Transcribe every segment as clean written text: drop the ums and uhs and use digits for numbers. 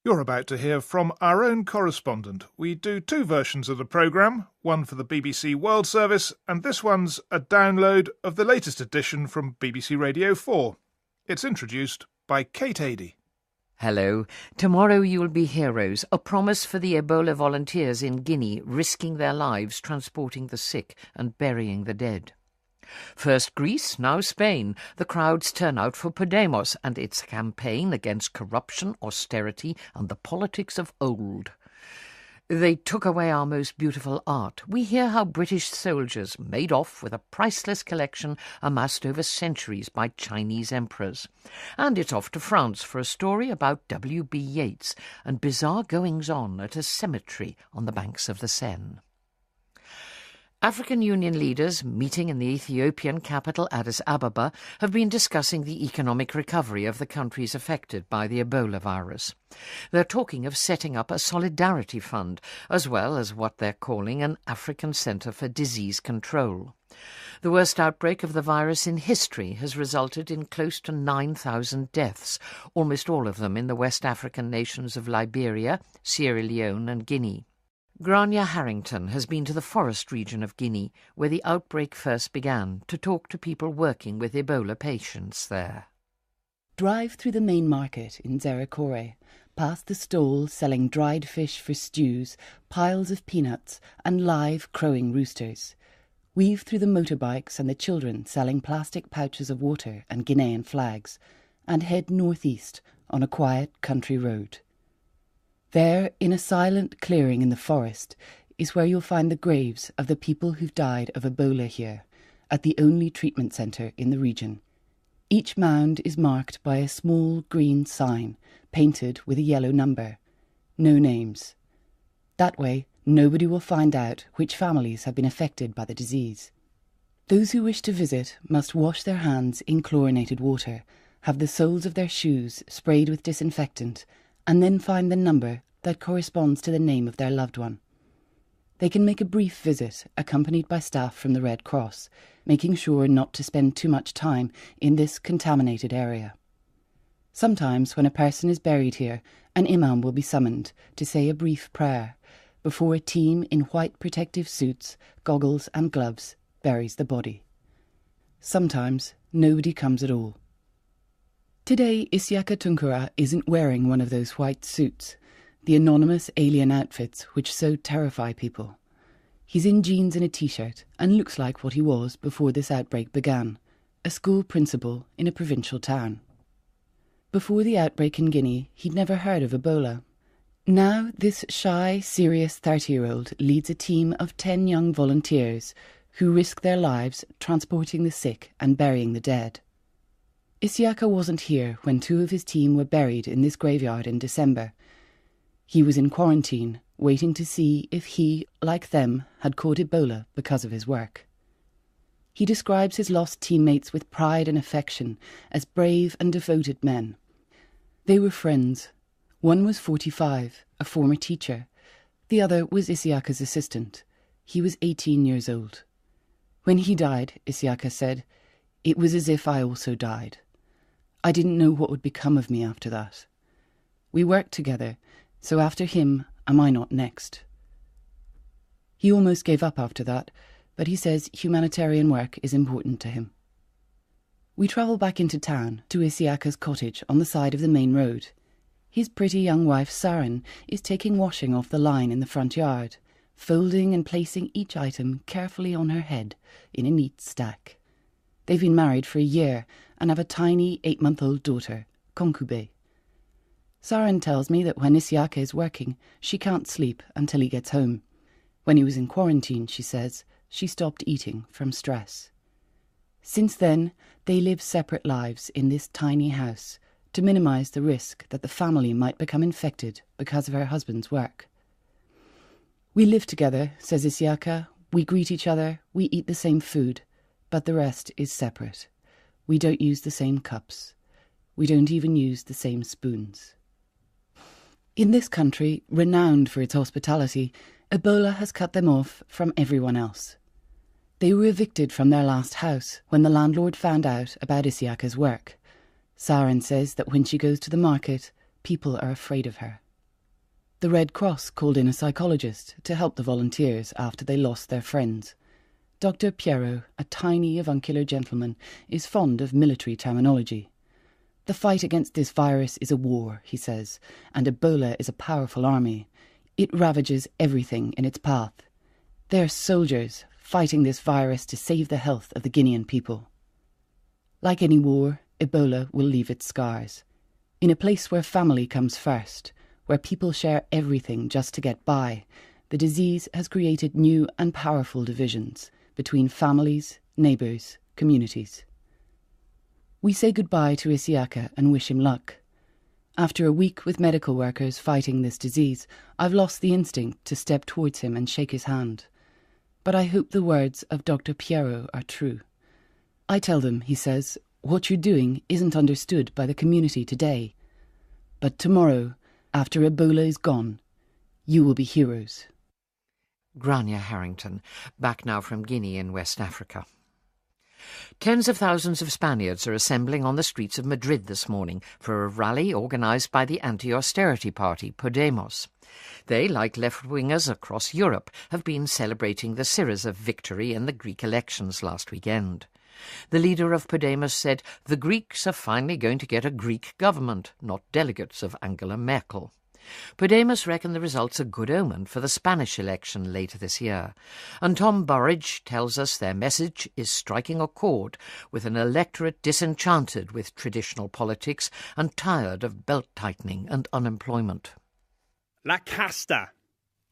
You're about to hear from our own correspondent. We do two versions of the programme, one for the BBC World Service, and this one's a download of the latest edition from BBC Radio 4. It's introduced by Kate Adie. Hello. Tomorrow you'll be heroes, a promise for the Ebola volunteers in Guinea risking their lives transporting the sick and burying the dead. First Greece, now Spain. The crowds turn out for Podemos and its campaign against corruption, austerity and the politics of old. They took away our most beautiful art. We hear how British soldiers made off with a priceless collection amassed over centuries by Chinese emperors. And it's off to France for a story about W.B. Yeats and bizarre goings-on at a cemetery on the banks of the Seine. African Union leaders meeting in the Ethiopian capital Addis Ababa have been discussing the economic recovery of the countries affected by the Ebola virus. They're talking of setting up a solidarity fund, as well as what they're calling an African Centre for Disease Control. The worst outbreak of the virus in history has resulted in close to 9,000 deaths, almost all of them in the West African nations of Liberia, Sierra Leone and Guinea. Grania Harrington has been to the forest region of Guinea, where the outbreak first began, to talk to people working with Ebola patients there. Drive through the main market in Zerekore, past the stalls selling dried fish for stews, piles of peanuts and live crowing roosters. Weave through the motorbikes and the children selling plastic pouches of water and Guinean flags, and head northeast on a quiet country road. There, in a silent clearing in the forest, is where you'll find the graves of the people who've died of Ebola here, at the only treatment centre in the region. Each mound is marked by a small green sign, painted with a yellow number. No names. That way, nobody will find out which families have been affected by the disease. Those who wish to visit must wash their hands in chlorinated water, have the soles of their shoes sprayed with disinfectant, and then find the number that corresponds to the name of their loved one. They can make a brief visit, accompanied by staff from the Red Cross, making sure not to spend too much time in this contaminated area. Sometimes, when a person is buried here, an imam will be summoned to say a brief prayer before a team in white protective suits, goggles and gloves buries the body. Sometimes, nobody comes at all. Today, Isiaka Tunkara isn't wearing one of those white suits, the anonymous alien outfits which so terrify people. He's in jeans and a t-shirt and looks like what he was before this outbreak began, a school principal in a provincial town. Before the outbreak in Guinea, he'd never heard of Ebola. Now, this shy, serious 30-year-old leads a team of 10 young volunteers who risk their lives transporting the sick and burying the dead. Isiaka wasn't here when 2 of his team were buried in this graveyard in December. He was in quarantine, waiting to see if he, like them, had caught Ebola because of his work. He describes his lost teammates with pride and affection as brave and devoted men. They were friends. One was 45, a former teacher. The other was Isiaka's assistant. He was 18 years old. When he died, Isiaka said, "It was as if I also died. I didn't know what would become of me after that. We worked together, so after him, am I not next?" He almost gave up after that, but he says humanitarian work is important to him. We travel back into town to Isiaka's cottage on the side of the main road. His pretty young wife, Saren, is taking washing off the line in the front yard, folding and placing each item carefully on her head in a neat stack. They've been married for a year and have a tiny 8-month-old daughter, Konkube. Saren tells me that when Isiaka is working, she can't sleep until he gets home. When he was in quarantine, she says, she stopped eating from stress. Since then, they live separate lives in this tiny house to minimise the risk that the family might become infected because of her husband's work. "We live together," says Isiaka. "We greet each other, we eat the same food, but the rest is separate. We don't use the same cups. We don't even use the same spoons." In this country, renowned for its hospitality, Ebola has cut them off from everyone else. They were evicted from their last house when the landlord found out about Isiaka's work. Saren says that when she goes to the market, people are afraid of her. The Red Cross called in a psychologist to help the volunteers after they lost their friends. Dr. Piero, a tiny avuncular gentleman, is fond of military terminology. The fight against this virus is a war, he says, and Ebola is a powerful army. It ravages everything in its path. They're soldiers fighting this virus to save the health of the Guinean people. Like any war, Ebola will leave its scars. In a place where family comes first, where people share everything just to get by, the disease has created new and powerful divisions between families, neighbours, communities. We say goodbye to Isiaka and wish him luck. After a week with medical workers fighting this disease, I've lost the instinct to step towards him and shake his hand. But I hope the words of Dr. Piero are true. I tell them, he says, what you're doing isn't understood by the community today. But tomorrow, after Ebola is gone, you will be heroes. Grania Harrington, back now from Guinea in West Africa. Tens of thousands of Spaniards are assembling on the streets of Madrid this morning for a rally organised by the anti-austerity party, Podemos. They, like left-wingers across Europe, have been celebrating the Syriza victory in the Greek elections last weekend. The leader of Podemos said the Greeks are finally going to get a Greek government, not delegates of Angela Merkel. Podemos reckon the result's a good omen for the Spanish election later this year, and Tom Burridge tells us their message is striking a chord with an electorate disenchanted with traditional politics and tired of belt-tightening and unemployment. La casta.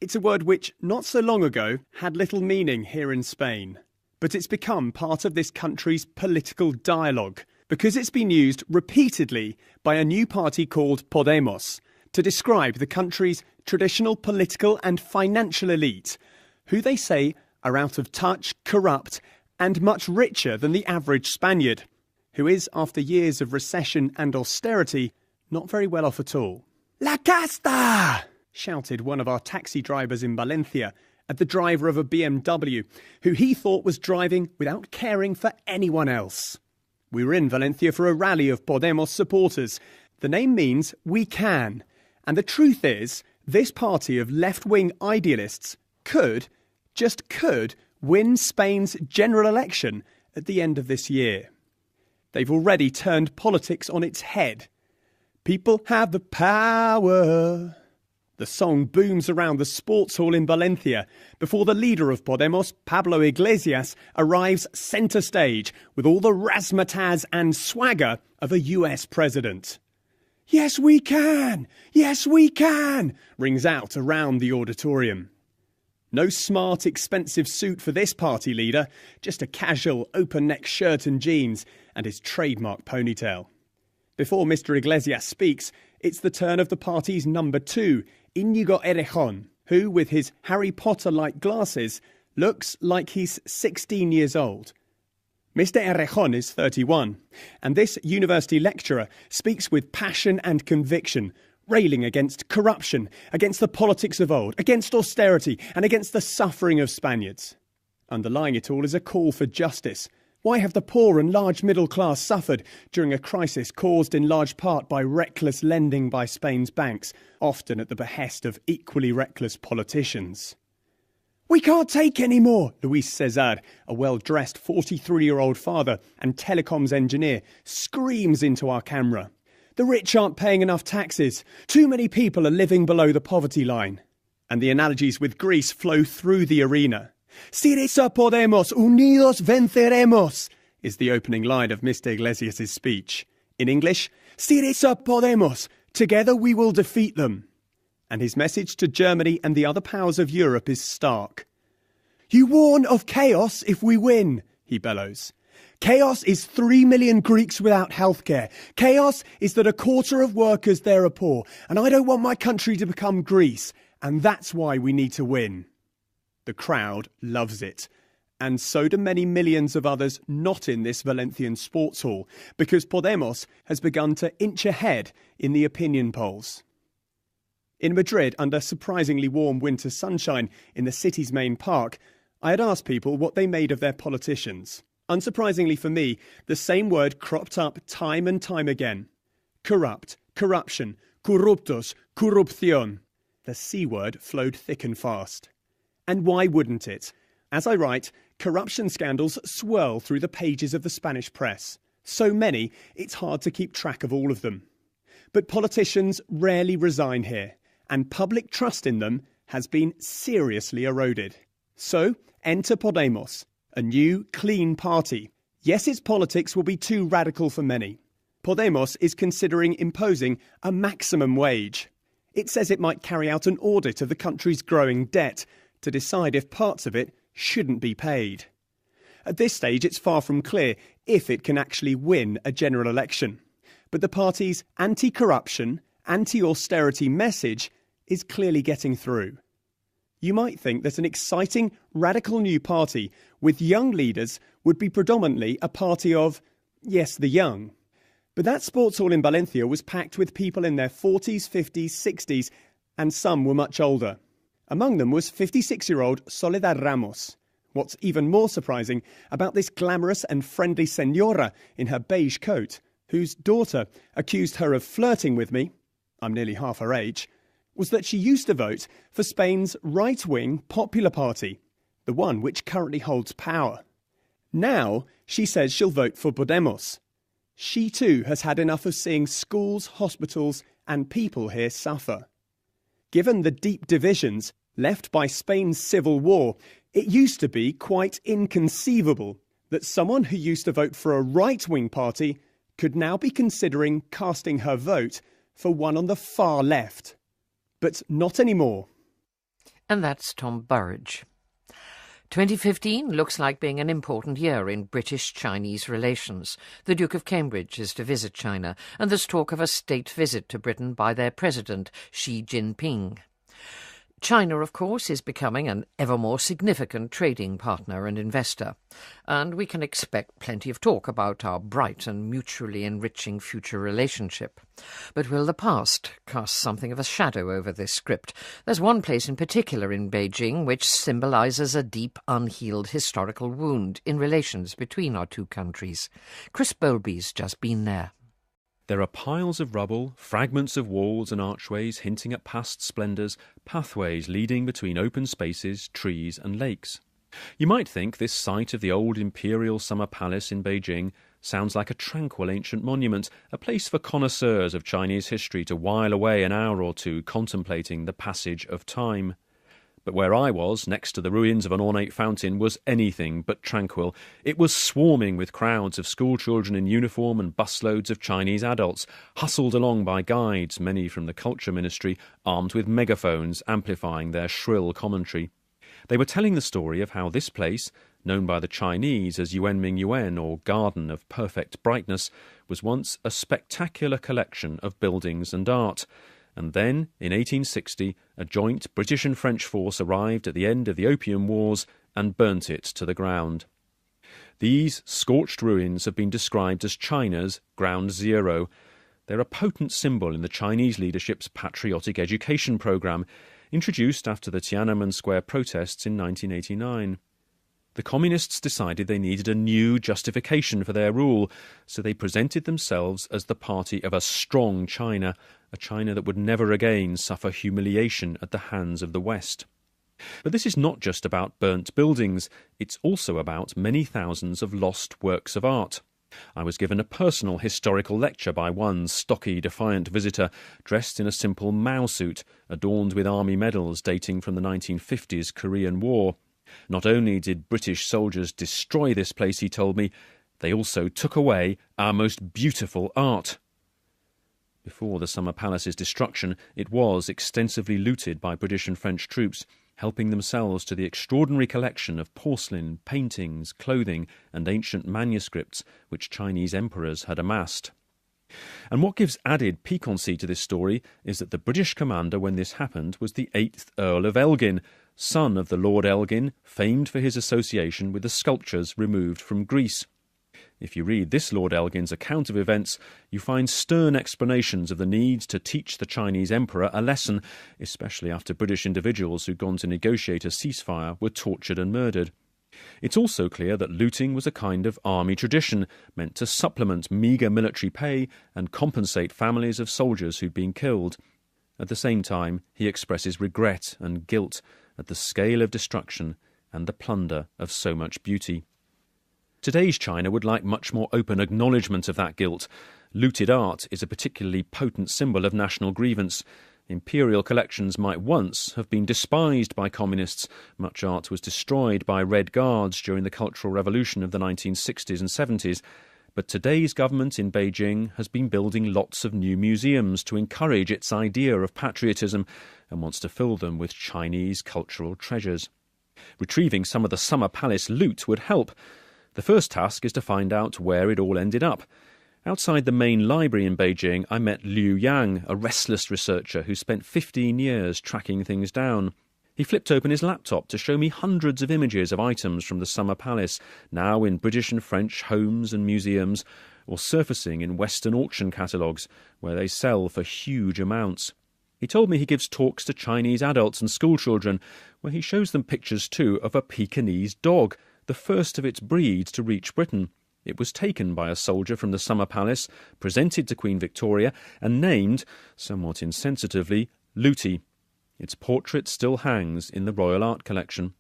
It's a word which, not so long ago, had little meaning here in Spain. But it's become part of this country's political dialogue because it's been used repeatedly by a new party called Podemos to describe the country's traditional political and financial elite, who they say are out of touch, corrupt, and much richer than the average Spaniard, who is, after years of recession and austerity, not very well off at all. La casta! Shouted one of our taxi drivers in Valencia at the driver of a BMW, who he thought was driving without caring for anyone else. We were in Valencia for a rally of Podemos supporters. The name means we can. And the truth is, this party of left-wing idealists could, just could, win Spain's general election at the end of this year. They've already turned politics on its head. People have the power. The song booms around the sports hall in Valencia before the leader of Podemos, Pablo Iglesias, arrives centre stage with all the razzmatazz and swagger of a US president. "Yes, we can! Yes, we can!" rings out around the auditorium. No smart, expensive suit for this party leader, just a casual, open-neck shirt and jeans and his trademark ponytail. Before Mr. Iglesias speaks, it's the turn of the party's number 2, Íñigo Errejón, who, with his Harry Potter-like glasses, looks like he's 16 years old. Mr. Errejón is 31, and this university lecturer speaks with passion and conviction, railing against corruption, against the politics of old, against austerity, and against the suffering of Spaniards. Underlying it all is a call for justice. Why have the poor and large middle class suffered during a crisis caused in large part by reckless lending by Spain's banks, often at the behest of equally reckless politicians? "We can't take any more," Luis Cesar, a well-dressed 43-year-old father and telecoms engineer, screams into our camera. "The rich aren't paying enough taxes. Too many people are living below the poverty line." And the analogies with Greece flow through the arena. "Syriza Podemos, unidos venceremos," is the opening line of Mr. Iglesias' speech. In English, "Syriza Podemos, together we will defeat them." And his message to Germany and the other powers of Europe is stark. "You warn of chaos if we win," he bellows. "Chaos is 3 million Greeks without healthcare. Chaos is that a quarter of workers there are poor. And I don't want my country to become Greece. And that's why we need to win." The crowd loves it. And so do many millions of others not in this Valencian sports hall, because Podemos has begun to inch ahead in the opinion polls. In Madrid, under surprisingly warm winter sunshine in the city's main park, I had asked people what they made of their politicians. Unsurprisingly for me, the same word cropped up time and time again. Corrupt, corruption, corruptos, corrupción. The C word flowed thick and fast. And why wouldn't it? As I write, corruption scandals swirl through the pages of the Spanish press. So many, it's hard to keep track of all of them. But politicians rarely resign here, and public trust in them has been seriously eroded. So, enter Podemos, a new, clean party. Yes, its politics will be too radical for many. Podemos is considering imposing a maximum wage. It says it might carry out an audit of the country's growing debt to decide if parts of it shouldn't be paid. At this stage, it's far from clear if it can actually win a general election. But the party's anti-corruption, anti-austerity message is clearly getting through. You might think that an exciting, radical new party with young leaders would be predominantly a party of, yes, the young. But that sports hall in Valencia was packed with people in their 40s, 50s, 60s, and some were much older. Among them was 56-year-old Soledad Ramos. What's even more surprising about this glamorous and friendly señora in her beige coat, whose daughter accused her of flirting with me, I'm nearly half her age, was that she used to vote for Spain's right-wing Popular Party, the one which currently holds power. Now she says she'll vote for Podemos. She too has had enough of seeing schools, hospitals and people here suffer. Given the deep divisions left by Spain's civil war, it used to be quite inconceivable that someone who used to vote for a right-wing party could now be considering casting her vote for one on the far left. But not anymore. And that's Tom Burridge. 2015 looks like being an important year in British-Chinese relations. The Duke of Cambridge is to visit China, and there's talk of a state visit to Britain by their president, Xi Jinping. China, of course, is becoming an ever more significant trading partner and investor, and we can expect plenty of talk about our bright and mutually enriching future relationship. But will the past cast something of a shadow over this script? There's one place in particular in Beijing which symbolises a deep, unhealed historical wound in relations between our two countries. Chris Bowlby's just been there. There are piles of rubble, fragments of walls and archways hinting at past splendours, pathways leading between open spaces, trees and lakes. You might think this site of the old imperial summer palace in Beijing sounds like a tranquil ancient monument, a place for connoisseurs of Chinese history to while away an hour or two contemplating the passage of time. But where I was, next to the ruins of an ornate fountain, was anything but tranquil. It was swarming with crowds of schoolchildren in uniform and busloads of Chinese adults, hustled along by guides, many from the Culture Ministry, armed with megaphones amplifying their shrill commentary. They were telling the story of how this place, known by the Chinese as Yuanming Yuan, or Garden of Perfect Brightness, was once a spectacular collection of buildings and art. And then, in 1860, a joint British and French force arrived at the end of the Opium Wars and burnt it to the ground. These scorched ruins have been described as China's Ground Zero. They're a potent symbol in the Chinese leadership's patriotic education programme, introduced after the Tiananmen Square protests in 1989. The communists decided they needed a new justification for their rule, so they presented themselves as the party of a strong China, a China that would never again suffer humiliation at the hands of the West. But this is not just about burnt buildings, it's also about many thousands of lost works of art. I was given a personal historical lecture by one stocky, defiant visitor dressed in a simple Mao suit, adorned with army medals dating from the 1950s Korean War. Not only did British soldiers destroy this place, he told me, they also took away our most beautiful art. Before the Summer Palace's destruction, it was extensively looted by British and French troops, helping themselves to the extraordinary collection of porcelain, paintings, clothing and ancient manuscripts which Chinese emperors had amassed. And what gives added piquancy to this story is that the British commander when this happened was the 8th Earl of Elgin, son of the Lord Elgin, famed for his association with the sculptures removed from Greece. If you read this Lord Elgin's account of events, you find stern explanations of the need to teach the Chinese emperor a lesson, especially after British individuals who'd gone to negotiate a ceasefire were tortured and murdered. It's also clear that looting was a kind of army tradition, meant to supplement meagre military pay and compensate families of soldiers who'd been killed. At the same time, he expresses regret and guilt at the scale of destruction and the plunder of so much beauty. Today's China would like much more open acknowledgement of that guilt. Looted art is a particularly potent symbol of national grievance. Imperial collections might once have been despised by communists. Much art was destroyed by Red Guards during the Cultural Revolution of the 1960s and 70s. But today's government in Beijing has been building lots of new museums to encourage its idea of patriotism and wants to fill them with Chinese cultural treasures. Retrieving some of the Summer Palace loot would help. The first task is to find out where it all ended up. Outside the main library in Beijing, I met Liu Yang, a restless researcher who spent 15 years tracking things down. He flipped open his laptop to show me hundreds of images of items from the Summer Palace, now in British and French homes and museums, or surfacing in Western auction catalogues, where they sell for huge amounts. He told me he gives talks to Chinese adults and schoolchildren, where he shows them pictures too of a Pekingese dog, the first of its breed to reach Britain. It was taken by a soldier from the Summer Palace, presented to Queen Victoria, and named, somewhat insensitively, Looty. Its portrait still hangs in the Royal Art Collection.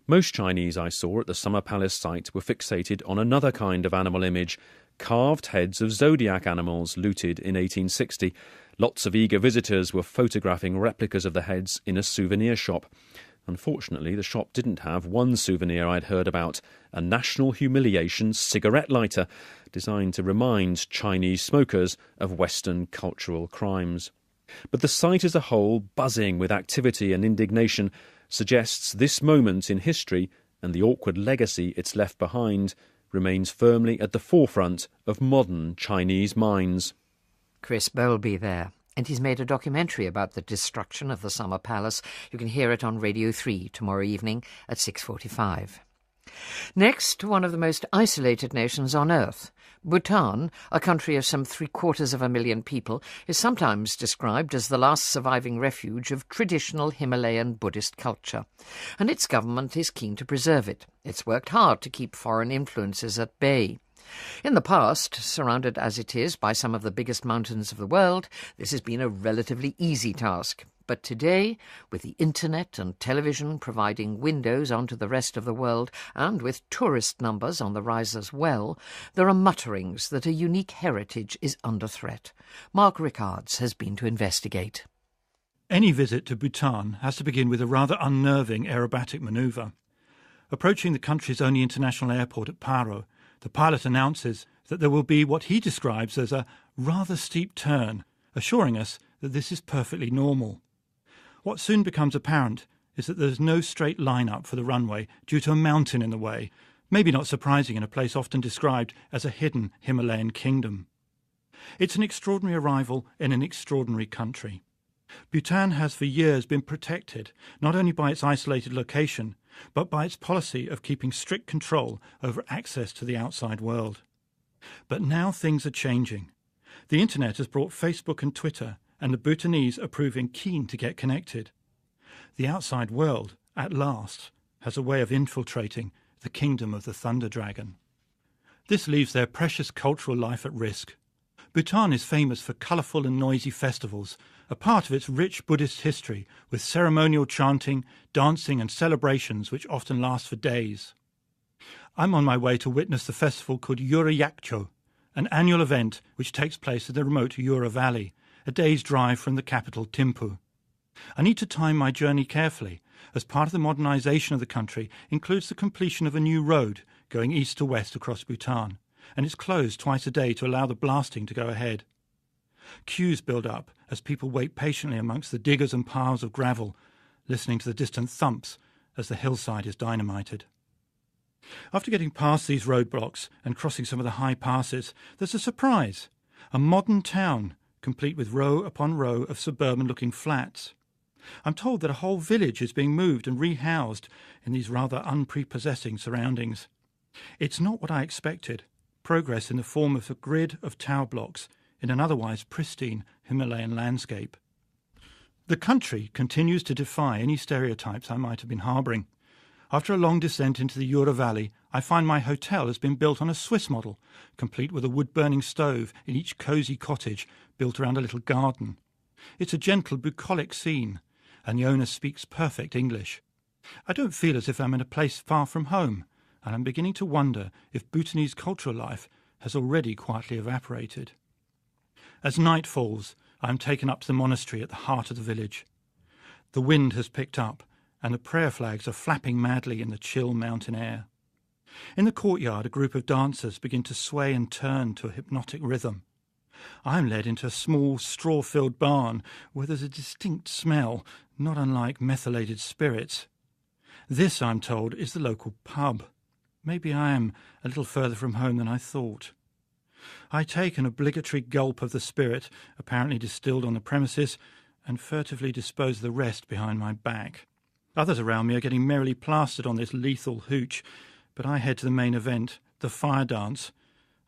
Most Chinese I saw at the Summer Palace site were fixated on another kind of animal image, carved heads of zodiac animals looted in 1860. Lots of eager visitors were photographing replicas of the heads in a souvenir shop. Unfortunately, the shop didn't have one souvenir I'd heard about, a national humiliation cigarette lighter designed to remind Chinese smokers of Western cultural crimes. But the site as a whole, buzzing with activity and indignation, suggests this moment in history and the awkward legacy it's left behind remains firmly at the forefront of modern Chinese minds. Chris Bowlby there. And he's made a documentary about the destruction of the Summer Palace. You can hear it on Radio 3 tomorrow evening at 6:45. Next, one of the most isolated nations on Earth. Bhutan, a country of some 750,000 people, is sometimes described as the last surviving refuge of traditional Himalayan Buddhist culture. And its government is keen to preserve it. It's worked hard to keep foreign influences at bay. In the past, surrounded as it is by some of the biggest mountains of the world, this has been a relatively easy task. But today, with the internet and television providing windows onto the rest of the world, and with tourist numbers on the rise as well, there are mutterings that a unique heritage is under threat. Mark Rickards has been to investigate. Any visit to Bhutan has to begin with a rather unnerving aerobatic manoeuvre. Approaching the country's only international airport at Paro, the pilot announces that there will be what he describes as a rather steep turn, assuring us that this is perfectly normal. What soon becomes apparent is that there's no straight line up for the runway due to a mountain in the way, maybe not surprising in a place often described as a hidden Himalayan kingdom. It's an extraordinary arrival in an extraordinary country. Bhutan has for years been protected, not only by its isolated location, but by its policy of keeping strict control over access to the outside world. But now things are changing. The internet has brought Facebook and Twitter, and the Bhutanese are proving keen to get connected. The outside world, at last, has a way of infiltrating the kingdom of the Thunder Dragon. This leaves their precious cultural life at risk. Bhutan is famous for colourful and noisy festivals, a part of its rich Buddhist history, with ceremonial chanting, dancing and celebrations which often last for days. I'm on my way to witness the festival called Yurayakcho, an annual event which takes place in the remote Yura Valley, a day's drive from the capital Thimphu. I need to time my journey carefully, as part of the modernisation of the country includes the completion of a new road going east to west across Bhutan, and it's closed twice a day to allow the blasting to go ahead. Queues build up as people wait patiently amongst the diggers and piles of gravel, listening to the distant thumps as the hillside is dynamited. After getting past these roadblocks and crossing some of the high passes, there's a surprise, a modern town, complete with row upon row of suburban-looking flats. I'm told that a whole village is being moved and rehoused in these rather unprepossessing surroundings. It's not what I expected, progress in the form of a grid of tower blocks in an otherwise pristine Himalayan landscape. The country continues to defy any stereotypes I might have been harbouring. After a long descent into the Yura Valley, I find my hotel has been built on a Swiss model, complete with a wood-burning stove in each cosy cottage built around a little garden. It's a gentle, bucolic scene, and the owner speaks perfect English. I don't feel as if I'm in a place far from home, and I'm beginning to wonder if Bhutanese cultural life has already quietly evaporated. As night falls, I am taken up to the monastery at the heart of the village. The wind has picked up, and the prayer flags are flapping madly in the chill mountain air. In the courtyard, a group of dancers begin to sway and turn to a hypnotic rhythm. I am led into a small, straw-filled barn where there's a distinct smell, not unlike methylated spirits. This, I'm told, is the local pub. Maybe I am a little further from home than I thought. I take an obligatory gulp of the spirit, apparently distilled on the premises, and furtively dispose of the rest behind my back. Others around me are getting merrily plastered on this lethal hooch, but I head to the main event, the fire dance,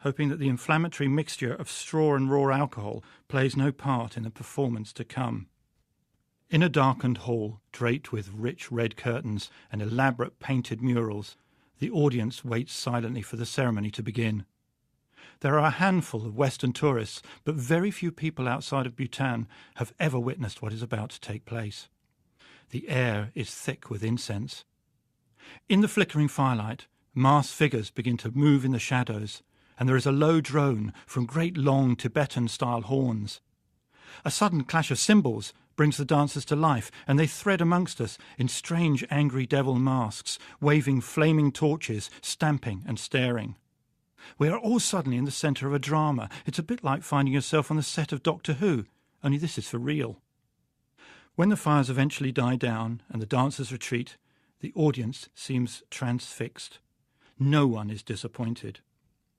hoping that the inflammatory mixture of straw and raw alcohol plays no part in the performance to come. In a darkened hall, draped with rich red curtains and elaborate painted murals, the audience waits silently for the ceremony to begin. There are a handful of Western tourists, but very few people outside of Bhutan have ever witnessed what is about to take place. The air is thick with incense. In the flickering firelight, masked figures begin to move in the shadows, and there is a low drone from great long Tibetan-style horns. A sudden clash of cymbals brings the dancers to life, and they thread amongst us in strange angry devil masks, waving flaming torches, stamping and staring. We are all suddenly in the centre of a drama. It's a bit like finding yourself on the set of Doctor Who, only this is for real. When the fires eventually die down and the dancers retreat, the audience seems transfixed. No one is disappointed.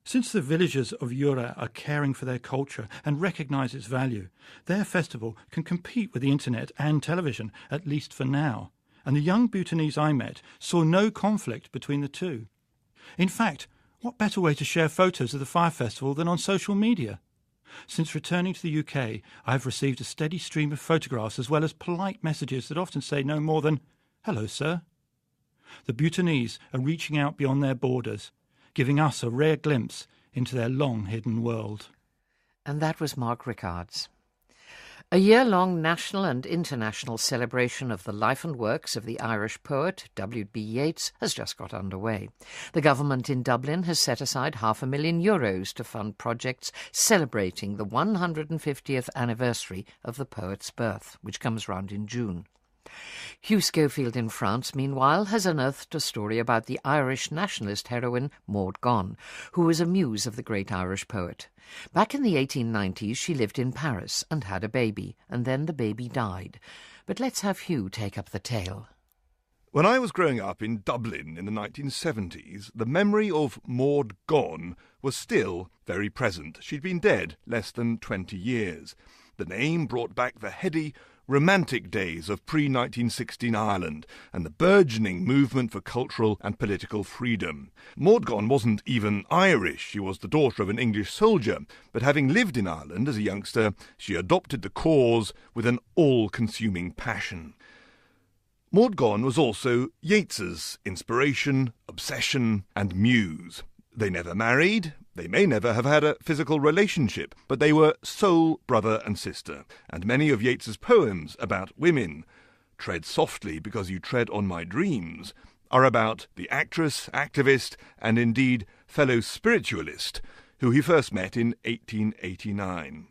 Since the villagers of Yura are caring for their culture and recognise its value, their festival can compete with the internet and television, at least for now, and the young Bhutanese I met saw no conflict between the two. In fact, what better way to share photos of the fire festival than on social media? Since returning to the UK, I have received a steady stream of photographs as well as polite messages that often say no more than, "Hello, sir." The Bhutanese are reaching out beyond their borders, giving us a rare glimpse into their long-hidden world. And that was Mark Rickards. A year-long national and international celebration of the life and works of the Irish poet W.B. Yeats has just got underway. The government in Dublin has set aside €500,000 to fund projects celebrating the 150th anniversary of the poet's birth, which comes round in June. Hugh Schofield in France, meanwhile, has unearthed a story about the Irish nationalist heroine Maud Gonne, who was a muse of the great Irish poet. Back in the 1890s, she lived in Paris and had a baby, and then the baby died. But let's have Hugh take up the tale. When I was growing up in Dublin in the 1970s, the memory of Maud Gonne was still very present. She'd been dead less than 20 years. The name brought back the heady, romantic days of pre-1916 Ireland and the burgeoning movement for cultural and political freedom. Maud Gonne wasn't even Irish. She was the daughter of an English soldier, but having lived in Ireland as a youngster, she adopted the cause with an all-consuming passion. Maud Gonne was also Yeats's inspiration, obsession and muse. They never married. They may never have had a physical relationship, but they were soul brother and sister, and many of Yeats's poems about women, "Tread softly because you tread on my dreams," are about the actress, activist, and indeed fellow spiritualist, who he first met in 1889.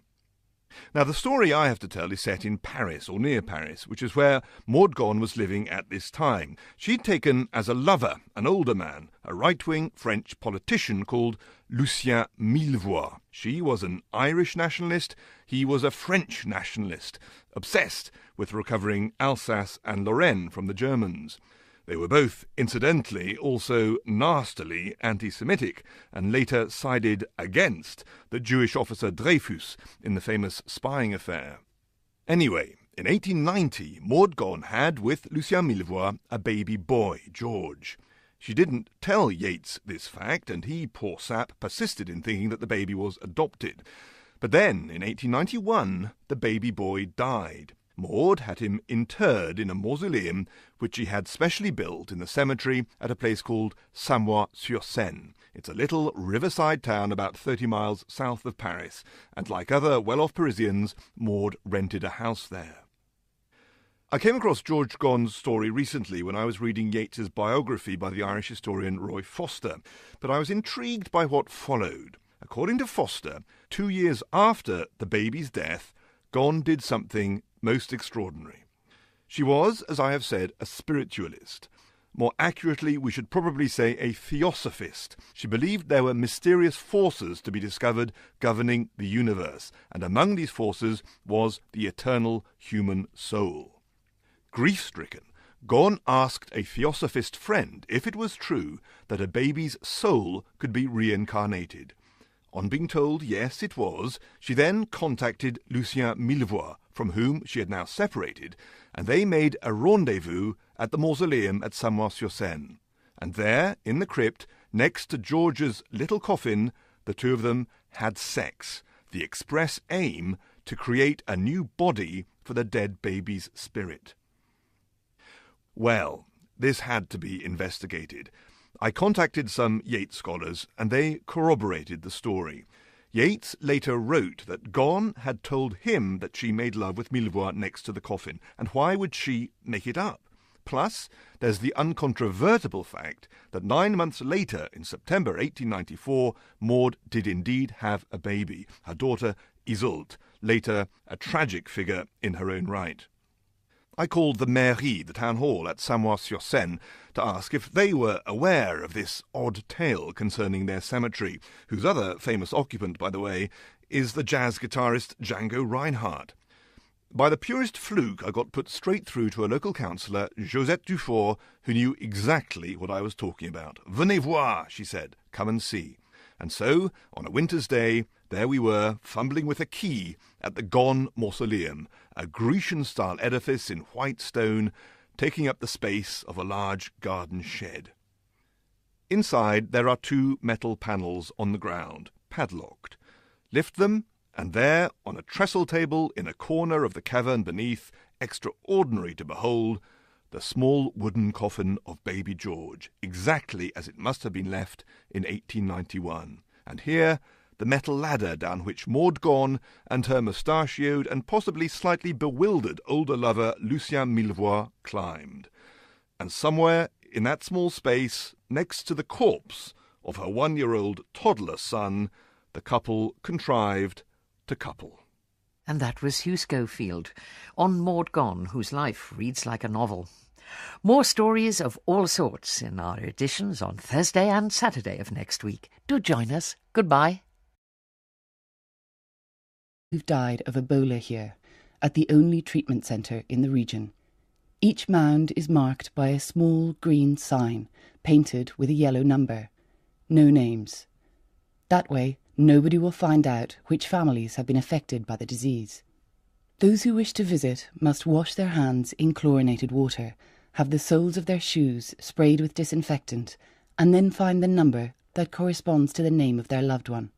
Now, the story I have to tell is set in Paris, or near Paris, which is where Maud Gonne was living at this time. She'd taken as a lover an older man, a right-wing French politician called Lucien Millevoye. She was an Irish nationalist, he was a French nationalist, obsessed with recovering Alsace and Lorraine from the Germans. They were both, incidentally, also nastily anti-Semitic, and later sided against the Jewish officer Dreyfus in the famous spying affair. Anyway, in 1890, Maud Gonne had, with Lucien Millevoye, a baby boy, George. She didn't tell Yeats this fact, and he, poor sap, persisted in thinking that the baby was adopted. But then, in 1891, the baby boy died. Maud had him interred in a mausoleum which she had specially built in the cemetery at a place called Samois-sur-Seine. It's a little riverside town about 30 miles south of Paris, and like other well-off Parisians, Maud rented a house there. I came across George Gone's story recently when I was reading Yeats's biography by the Irish historian Roy Foster, but I was intrigued by what followed. According to Foster, 2 years after the baby's death, Gone did something most extraordinary. She was, as I have said, a spiritualist. More accurately, we should probably say a theosophist. She believed there were mysterious forces to be discovered governing the universe, and among these forces was the eternal human soul. Grief-stricken, Gone asked a theosophist friend if it was true that a baby's soul could be reincarnated. On being told yes, it was, she then contacted Lucien Millevoye, from whom she had now separated, and they made a rendezvous at the mausoleum at Samois-sur-Seine. And there, in the crypt, next to George's little coffin, the two of them had sex, the express aim to create a new body for the dead baby's spirit. Well, this had to be investigated. I contacted some Yeats scholars, and they corroborated the story. Yeats later wrote that Gone had told him that she made love with Millevoye next to the coffin, and why would she make it up? Plus, there's the uncontrovertible fact that 9 months later, in September 1894, Maud did indeed have a baby, her daughter Isolde, later a tragic figure in her own right. I called the mairie, the town hall at Samois-sur-Seine, to ask if they were aware of this odd tale concerning their cemetery, whose other famous occupant, by the way, is the jazz guitarist Django Reinhardt. By the purest fluke, I got put straight through to a local councillor, Josette Dufour, who knew exactly what I was talking about. "Venez voir," she said, "come and see." And so, on a winter's day, there we were, fumbling with a key at the Gone Mausoleum, a Grecian-style edifice in white stone, taking up the space of a large garden shed. Inside there are 2 metal panels on the ground, padlocked. Lift them, and there, on a trestle table in a corner of the cavern beneath, extraordinary to behold, the small wooden coffin of baby George, exactly as it must have been left in 1891. And here, the metal ladder down which Maud Gone and her mustachioed and possibly slightly bewildered older lover Lucien Millevoye climbed. And somewhere in that small space, next to the corpse of her 1-year-old toddler son, the couple contrived to couple. And that was Hugh Schofield on Maud Gone, whose life reads like a novel. More stories of all sorts in our editions on Thursday and Saturday of next week. Do join us. Goodbye. Who've died of Ebola here, at the only treatment centre in the region. Each mound is marked by a small green sign, painted with a yellow number. No names. That way, nobody will find out which families have been affected by the disease. Those who wish to visit must wash their hands in chlorinated water, have the soles of their shoes sprayed with disinfectant, and then find the number that corresponds to the name of their loved one.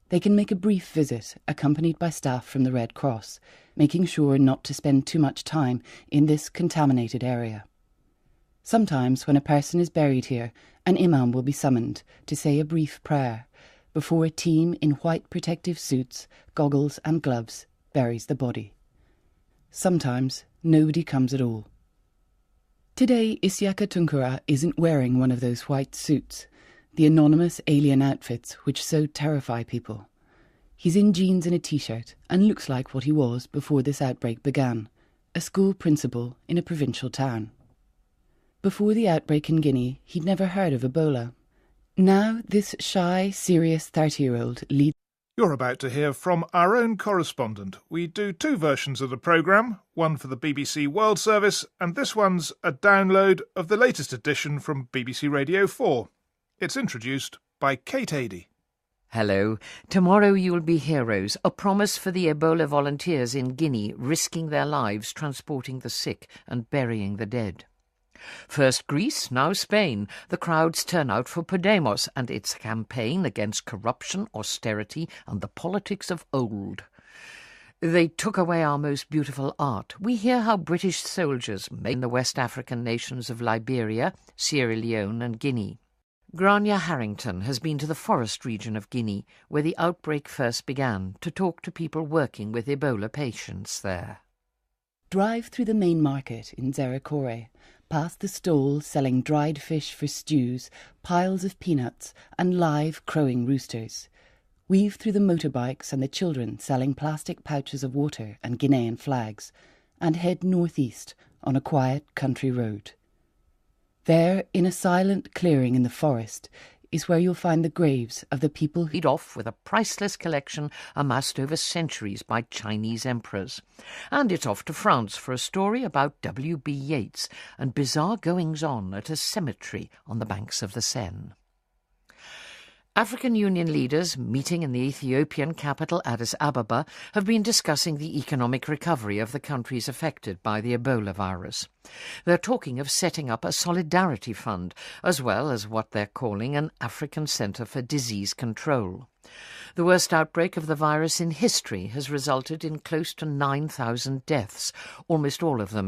They can make a brief visit, accompanied by staff from the Red Cross, making sure not to spend too much time in this contaminated area. Sometimes, when a person is buried here, an imam will be summoned to say a brief prayer before a team in white protective suits, goggles and gloves buries the body. Sometimes, nobody comes at all. Today, Isiaka Tunkara isn't wearing one of those white suits, the anonymous alien outfits which so terrify people. He's in jeans and a t-shirt and looks like what he was before this outbreak began, a school principal in a provincial town. Before the outbreak in Guinea, he'd never heard of Ebola. Now this shy, serious 30-year-old leads... You're about to hear from our own correspondent. We do 2 versions of the programme, one for the BBC World Service, and this one's a download of the latest edition from BBC Radio 4. It's introduced by Kate Adey. Hello. Tomorrow you'll be heroes, a promise for the Ebola volunteers in Guinea risking their lives transporting the sick and burying the dead. First Greece, now Spain. The crowds turn out for Podemos and its campaign against corruption, austerity and the politics of old. They took away our most beautiful art. We hear how British soldiers made in the West African nations of Liberia, Sierra Leone and Guinea. Grania Harrington has been to the forest region of Guinea, where the outbreak first began, to talk to people working with Ebola patients there. Drive through the main market in Zerikore, past the stalls selling dried fish for stews, piles of peanuts, and live crowing roosters. Weave through the motorbikes and the children selling plastic pouches of water and Guinean flags, and head northeast on a quiet country road. There, in a silent clearing in the forest, is where you'll find the graves of the people who Lead off with a priceless collection amassed over centuries by Chinese emperors. And it's off to France for a story about W.B. Yeats and bizarre goings-on at a cemetery on the banks of the Seine. African Union leaders meeting in the Ethiopian capital Addis Ababa have been discussing the economic recovery of the countries affected by the Ebola virus. They're talking of setting up a solidarity fund, as well as what they're calling an African Centre for Disease Control. The worst outbreak of the virus in history has resulted in close to 9,000 deaths, almost all of them